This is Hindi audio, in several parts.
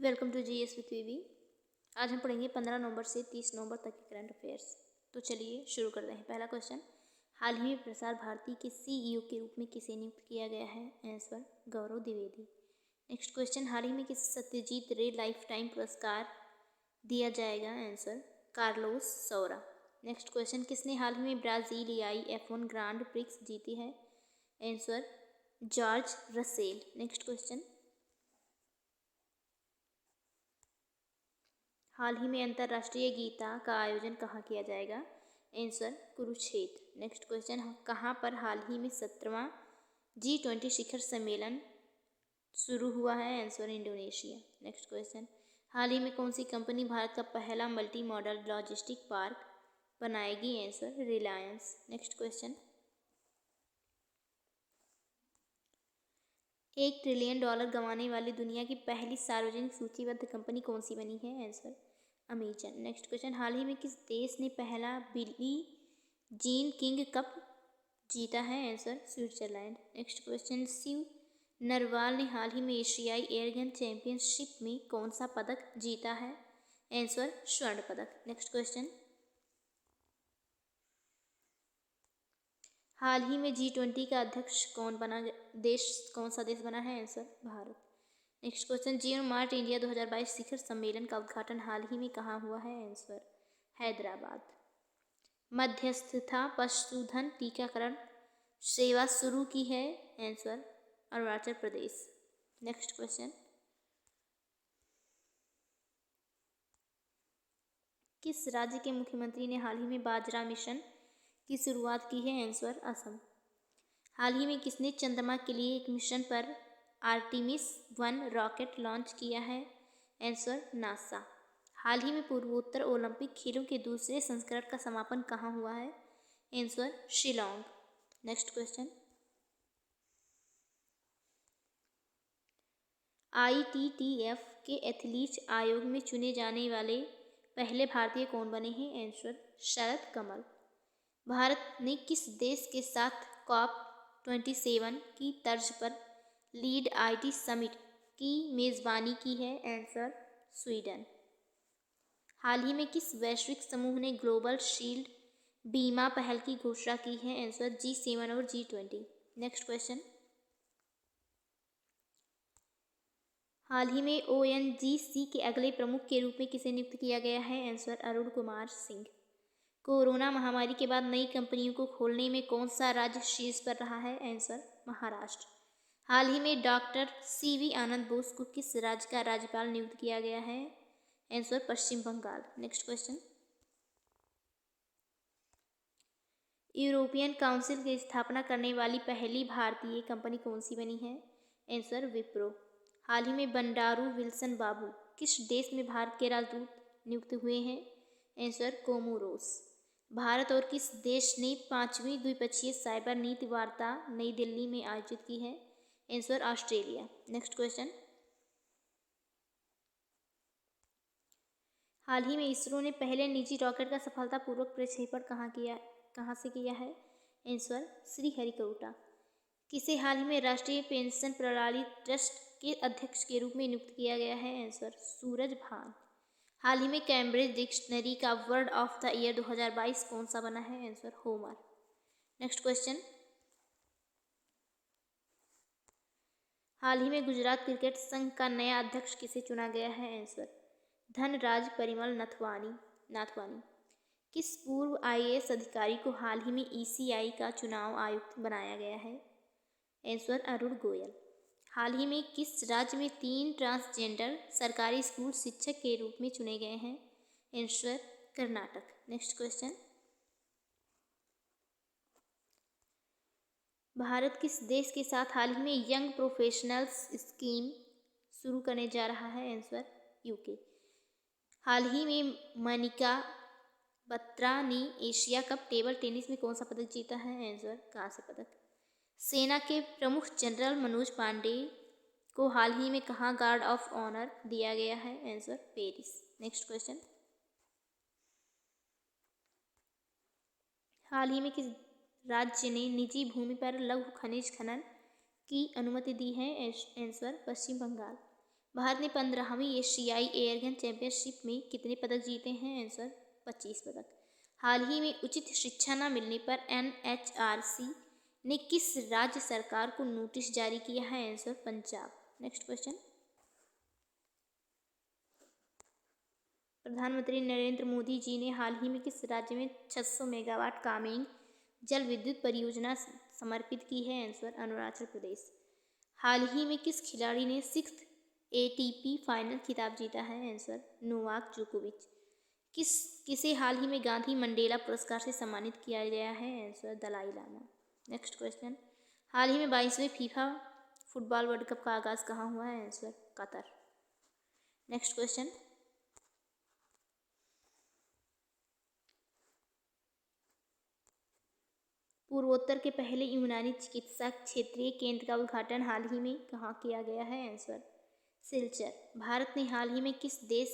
वेलकम टू जीएस विथ वीवी। आज हम पढ़ेंगे 15 नवंबर से 30 नवंबर तक के करंट अफेयर्स। तो चलिए शुरू करते हैं। पहला क्वेश्चन, हाल ही में प्रसार भारती के सीईओ के रूप में किसे नियुक्त किया गया है? Answer Gaurav Dwivedi. Next question, हाल ही में किसे सत्यजीत रे लाइफ टाइम पुरस्कार दिया जाएगा? आंसर कार्लोस सौरा। नेक्स्ट क्वेश्चन, किसने हाल ही में ब्राजीलियाई F1 ग्रांड प्रिक्स जीती है? Answer George Russell. Next question, हाल ही में अंतर्राष्ट्रीय गीता का आयोजन कहाँ किया जाएगा? आंसर कुरुक्षेत्र। नेक्स्ट क्वेश्चन, कहाँ पर हाल ही में 17वां G20 शिखर सम्मेलन शुरू हुआ है? Answer Indonesia. नेक्स्ट क्वेश्चन, हाल ही में कौन सी कंपनी भारत का पहला मल्टी मॉडल लॉजिस्टिक पार्क बनाएगी? Answer Reliance. Next question, $1 trillion गंवाने वाली दुनिया की पहली सार्वजनिक सूचीबद्ध कंपनी कौन सी बनी है? Answer Amazon. नेक्स्ट क्वेश्चन, हाल ही में किस देश ने पहला बिली जीन किंग कप जीता है? Answer Switzerland. Next question, Shiv Narwal ने हाल ही में एशियाई एयरगन चैंपियनशिप में कौन सा पदक जीता है? आंसर स्वर्ण पदक। नेक्स्ट क्वेश्चन, हाल ही में G20 का अध्यक्ष कौन सा देश बना है? आंसर भारत। नेक्स्ट क्वेश्चन, जियो मार्ट इंडिया 2022 शिखर सम्मेलन का उद्घाटन हाल ही में कहाँ हुआ है? आंसर हैदराबाद। मध्यस्थता पशुधन टीकाकरण सेवा शुरू की है? Answer Arunachal Pradesh. Next question, किस राज्य के मुख्यमंत्री ने हाल ही में बाजरा मिशन की शुरुआत की है? आंसर असम। हाल ही में किसने चंद्रमा के लिए एक मिशन पर आर्टिमिस 1 रॉकेट लॉन्च किया है? Answer NASA. हाल ही में पूर्वोत्तर ओलंपिक खेलों के दूसरे संस्करण का समापन कहाँ हुआ है? Answer Shillong. Next question, ITTF के एथलीट्स आयोग में चुने जाने वाले पहले भारतीय कौन बने हैं? आंसर शरद कमल। भारत ने किस देश के साथ COP27 की तर्ज पर लीड IT समिट की मेज़बानी की है? Answer Sweden. हाल ही में किस वैश्विक समूह ने ग्लोबल शील्ड बीमा पहल की घोषणा की है? आंसर G7 और G20। नेक्स्ट क्वेश्चन, हाल ही में ONGC के अगले प्रमुख के रूप में किसे नियुक्त किया गया है? आंसर अरुण कुमार सिंह। कोरोना महामारी के बाद नई कंपनियों को खोलने में कौन सा राज्य शीर्ष पर रहा है? आंसर महाराष्ट्र। हाल ही में डॉक्टर CV आनंद बोस को किस राज्य का राज्यपाल नियुक्त किया गया है? Answer Paschim Bangal. Next question, European council की स्थापना करने वाली पहली भारतीय कंपनी कौन सी बनी है? आंसर विप्रो। हाल ही में बंडारू विल्सन बाबू किस देश में भारत के राजदूत नियुक्त हुए हैं? Answer Comoros. भारत और किस देश ने 5वीं द्विपक्षीय साइबर नीति वार्ता नई दिल्ली में आयोजित की है? Answer Australia. नेक्स्ट क्वेश्चन, हाल ही में इसरो ने पहले निजी रॉकेट का सफलतापूर्वक प्रक्षेपण कहाँ से किया है? आंसर श्रीहरिकोटा। किसे हाल ही में राष्ट्रीय पेंशन प्रणाली ट्रस्ट के अध्यक्ष के रूप में नियुक्त किया गया है? आंसर सूरज भान। हाल ही में कैम्ब्रिज डिक्शनरी का वर्ड ऑफ द ईयर 2022 कौन सा बना है? Answer Homer. नेक्स्ट क्वेश्चन, हाल ही में गुजरात क्रिकेट संघ का नया अध्यक्ष किसे चुना गया है? आंसर धनराज परिमल नाथवानी। किस पूर्व IAS अधिकारी को हाल ही में ECI का चुनाव आयुक्त बनाया गया है? आंसर अरुण गोयल। हाल ही में किस राज्य में 3 ट्रांसजेंडर सरकारी स्कूल शिक्षक के रूप में चुने गए हैं? Answer Karnataka. Next question, Bharat किस देश के साथ हाल ही में यंग प्रोफेशनल्स स्कीम शुरू करने जा रहा है? Answer UK। हाल ही में मनिका बत्रा ने एशिया कप टेबल टेनिस में कौन सा पदक जीता है? आंसर कांस्य पदक। सेना के प्रमुख जनरल मनोज पांडे को हाल ही में कहाँ गार्ड ऑफ ऑनर दिया गया है? Answer Paris. नेक्स्ट क्वेश्चन, हाल ही में किस राज्य ने निजी भूमि पर लघु खनिज खनन की अनुमति दी है? आंसर पश्चिम बंगाल। भारत ने 15वीं एशियाई एयरगन चैंपियनशिप में कितने पदक जीते हैं? आंसर 25 पदक। हाल ही में उचित शिक्षा न मिलने पर NHRC ने किस राज्य सरकार को नोटिस जारी किया है? आंसर पंजाब। नेक्स्ट क्वेश्चन, प्रधानमंत्री नरेंद्र मोदी जी ने हाल ही में किस राज्य में 600 मेगावाट कामेंग जल विद्युत परियोजना समर्पित की है? आंसर अरुणाचल प्रदेश। हाल ही में किस खिलाड़ी ने 6th ATP फाइनल खिताब जीता है? आंसर नोवाक जोकोविच। किसे हाल ही में गांधी मंडेला पुरस्कार से सम्मानित किया गया है? Answer Dalai Lama. Next question, हाल ही में 22वें फीफा फुटबॉल वर्ल्ड कप का आगाज कहाँ हुआ है? Answer Qatar. नेक्स्ट क्वेश्चन, पूर्वोत्तर के पहले यूनानी चिकित्सा क्षेत्रीय केंद्र का उद्घाटन हाल ही में कहाँ किया गया है? आंसर सिलचर। भारत ने हाल ही में किस देश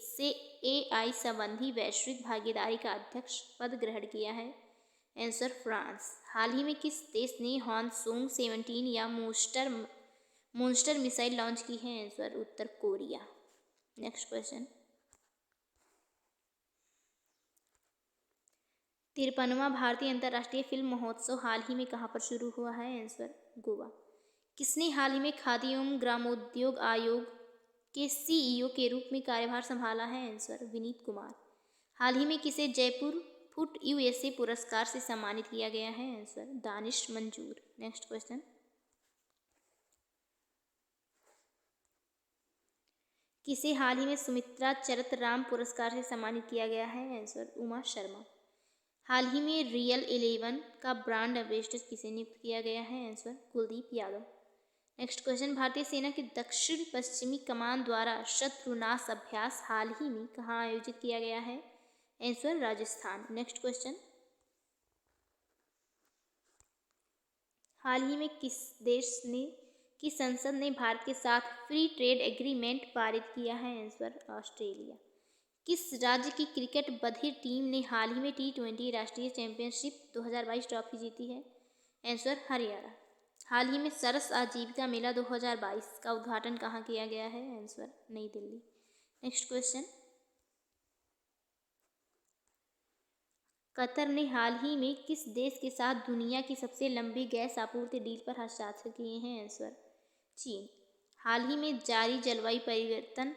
से AI संबंधी वैश्विक भागीदारी का अध्यक्ष पद ग्रहण किया है? Answer France. हाल ही में किस देश ने हॉन्गसोंग 17 या मोन्स्टर मिसाइल लॉन्च की है? आंसर उत्तर कोरिया। नेक्स्ट क्वेश्चन, 53वां भारतीय अंतर्राष्ट्रीय फिल्म महोत्सव हाल ही में कहाँ पर शुरू हुआ है? आंसर गोवा। किसने हाल ही में खादी एवं ग्रामोद्योग आयोग के CEO के रूप में कार्यभार संभाला है? आंसर विनीत कुमार। हाल ही में किसे जयपुर फुट USA पुरस्कार से सम्मानित किया गया है? आंसर दानिश मंजूर। नेक्स्ट क्वेश्चन, किसे हाल ही में सुमित्रा चरतराम पुरस्कार से सम्मानित किया गया है? आंसर उमा शर्मा। हाल ही में रियल 11 का ब्रांड एम्बेसडर किसे नियुक्त किया गया है? Answer Kuldeep Yadav. Next question, भारतीय सेना की दक्षिण पश्चिमी कमान द्वारा शत्रुनाश अभ्यास हाल ही में कहाँ आयोजित किया गया है? आंसर राजस्थान। नेक्स्ट क्वेश्चन, हाल ही में किस देश की संसद ने भारत के साथ फ्री ट्रेड एग्रीमेंट पारित किया है? Answer Australia. किस राज्य की क्रिकेट बधिर टीम ने हाल ही में T20 राष्ट्रीय चैंपियनशिप 2022 ट्रॉफी जीती है? आंसर हरियाणा। हाल ही में सरस आजीविका मेला 2022 का उद्घाटन कहाँ किया गया है? आंसर नई दिल्ली। नेक्स्ट क्वेश्चन, कतर ने हाल ही में किस देश के साथ दुनिया की सबसे लंबी गैस आपूर्ति डील पर हस्ताक्षर किए हैं? आंसर चीन। हाल ही में जारी जलवायु परिवर्तन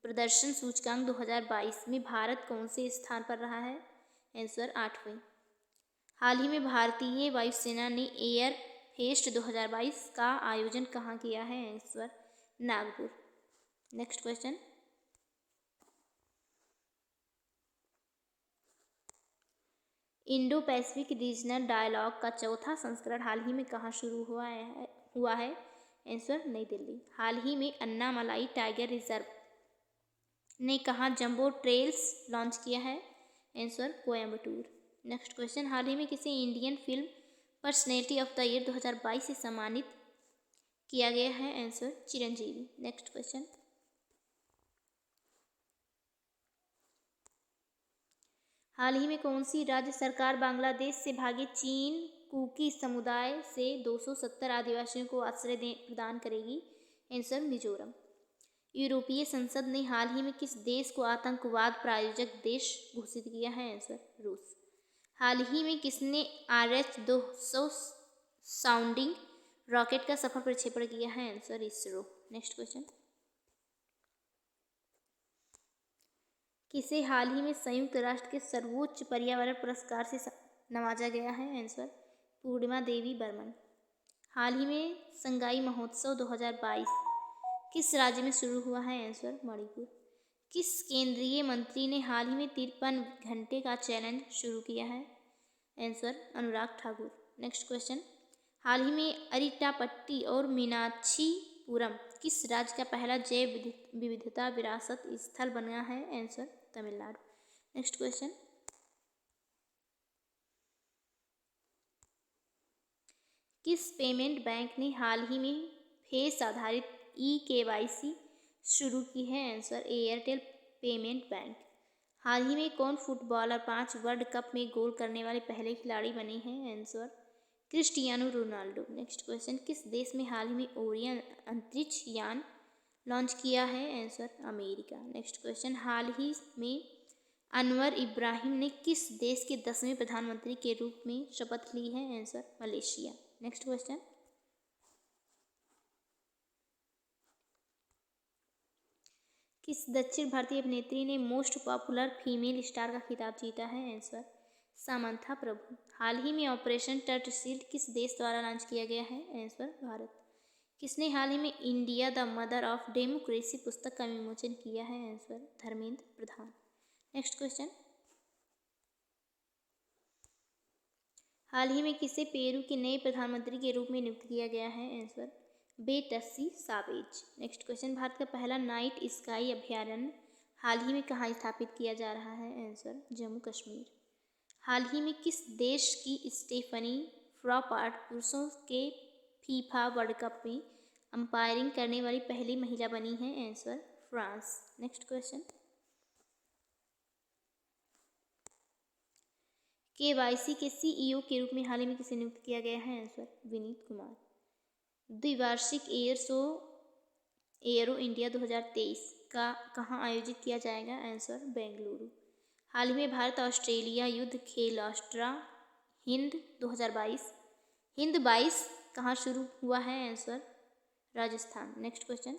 प्रदर्शन सूचकांक 2022 में भारत कौन से स्थान पर रहा है? आंसर 8वें। हाल ही में भारतीय वायुसेना ने एयर फेस्ट 2022 का आयोजन कहाँ किया है? Answer Nagpur. Next question, Indo Pacific regional dialogue का चौथा संस्करण हाल ही में कहाँ शुरू हुआ है? आंसर नई दिल्ली। हाल ही में अन्नामलाई टाइगर रिजर्व ने कहाँ जंबो ट्रेल्स लॉन्च किया है? आंसर कोयम्बटूर। नेक्स्ट क्वेश्चन, हाल ही में किसे Indian film personality of the year 2022 से सम्मानित किया गया है? आंसर चिरंजीवी। नेक्स्ट क्वेश्चन, हाल ही में कौन सी राज्य सरकार बांग्लादेश से भागे चीन कुकी समुदाय से 270 आदिवासियों को आश्रय प्रदान करेगी? आंसर मिजोरम। यूरोपीय संसद ने हाल ही में किस देश को आतंकवाद प्रायोजक देश घोषित किया है? आंसर रूस। हाल ही में किसने RH-200 साउंडिंग रॉकेट का सफल प्रक्षेपण किया है? आंसर इसरो। नेक्स्ट क्वेश्चन, किसे हाल ही में संयुक्त राष्ट्र के सर्वोच्च पर्यावरण पुरस्कार से नवाजा गया है? आंसर पूर्णिमा देवी बर्मन। हाल ही में संगाई महोत्सव 2022 किस राज्य में शुरू हुआ है? आंसर मणिपुर। किस केंद्रीय मंत्री ने हाल ही में 53 घंटे का चैलेंज शुरू किया है? Answer Anurag Thakur. Next question, हाल ही में अरिटापट्टी और मीनाक्षीपुरम किस राज्य का पहला जैव विविधता विरासत स्थल बना है? आंसर तमिलनाडु। नेक्स्ट क्वेश्चन, किस पेमेंट बैंक ने हाल ही में फेस आधारित eKYC शुरू की है? Answer Airtel payment bank. हाल ही में कौन फुटबॉलर 5 वर्ल्ड कप में गोल करने वाले पहले खिलाड़ी बने हैं? Answer Cristiano Ronaldo. Next question, किस देश में हाल ही में ओरियन अंतरिक्ष यान लॉन्च किया है? Answer America. नेक्स्ट क्वेश्चन, हाल ही में अनवर इब्राहिम ने किस देश के 10वें प्रधानमंत्री के रूप में शपथ ली है? Answer Malaysia. नेक्स्ट क्वेश्चन, किस दक्षिण भारतीय अभिनेत्री ने मोस्ट पॉपुलर फीमेल स्टार का खिताब जीता है? आंसर सामंथा प्रभु। हाल ही में ऑपरेशन टर्टसील्ड किस देश द्वारा लॉन्च किया गया है? आंसर भारत। किसने हाल ही में India the mother of democracy पुस्तक का विमोचन किया है? Answer Dharmendra Pradhan. Next question, हाल ही में किसे पेरू के नए प्रधानमंत्री के रूप में नियुक्त किया गया है? Answer Betsy Chavez. Next question, Bharat का पहला नाइट स्काई अभयारण्य हाल ही में कहाँ स्थापित किया जा रहा है? आंसर जम्मू कश्मीर। हाल ही में किस देश की स्टेफनी फ्रॉपार्ट पुरुषों के फीफा वर्ल्ड कप में अंपायरिंग करने वाली पहली महिला बनी है? Answer France. Next question, KYC के CEO के रूप में हाल ही में किसे नियुक्त किया गया है? आंसर विनीत कुमार। द्विवार्षिक एयरो इंडिया 2023 का कहाँ आयोजित किया जाएगा? आंसर बेंगलुरु। हाल ही में भारत ऑस्ट्रेलिया युद्ध खेल ऑस्ट्रा हिंद 2022 हिंद 22 कहाँ शुरू हुआ है? आंसर राजस्थान। नेक्स्ट क्वेश्चन,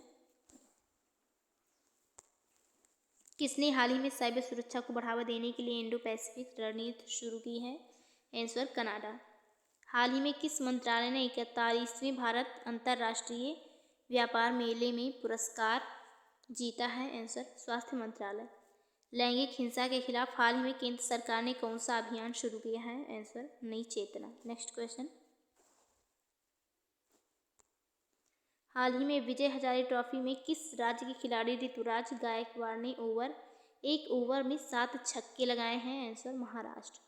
किसने हाल ही में साइबर सुरक्षा को बढ़ावा देने के लिए इंडो पैसिफिक रणनीति शुरू की है? Answer Canada. हाल ही में किस मंत्रालय ने 41वें भारत अंतर्राष्ट्रीय व्यापार मेले में पुरस्कार जीता है? आंसर स्वास्थ्य मंत्रालय। लैंगिक हिंसा के खिलाफ हाल ही में केंद्र सरकार ने कौन सा अभियान शुरू किया है? आंसर नई चेतना। नेक्स्ट क्वेश्चन, हाल ही में विजय हजारे ट्रॉफी में किस राज्य के खिलाड़ी ऋतुराज गायकवाड़ ने एक ओवर में 7 छक्के लगाए हैं? आंसर महाराष्ट्र।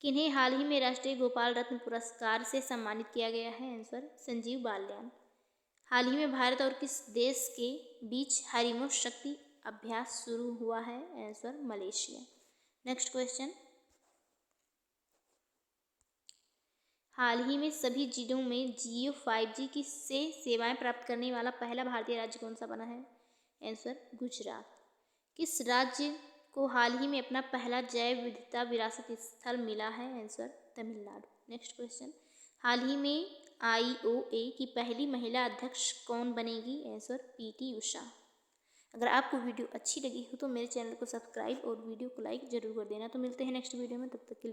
किन्हें हाल ही में राष्ट्रीय गोपाल रत्न पुरस्कार से सम्मानित किया गया है? आंसर संजीव बाल्यान। हाल ही में भारत और किस देश के बीच हाइड्रोजन शक्ति अभ्यास शुरू हुआ है? Answer Malaysia. नेक्स्ट क्वेश्चन, हाल ही में सभी जिलों में जियो 5G की से सेवाएं प्राप्त करने वाला पहला भारतीय राज्य कौन सा बना है? आंसर गुजरात। किस राज्य को हाल ही में अपना पहला जैव विविधता विरासत स्थल मिला है? आंसर तमिलनाडु। नेक्स्ट क्वेश्चन, हाल ही में IOA की पहली महिला अध्यक्ष कौन बनेगी? Answer PT Usha. अगर आपको वीडियो अच्छी लगी हो तो मेरे चैनल को सब्सक्राइब और वीडियो को लाइक जरूर कर देना। तो मिलते हैं नेक्स्ट वीडियो में, तब तक के लिए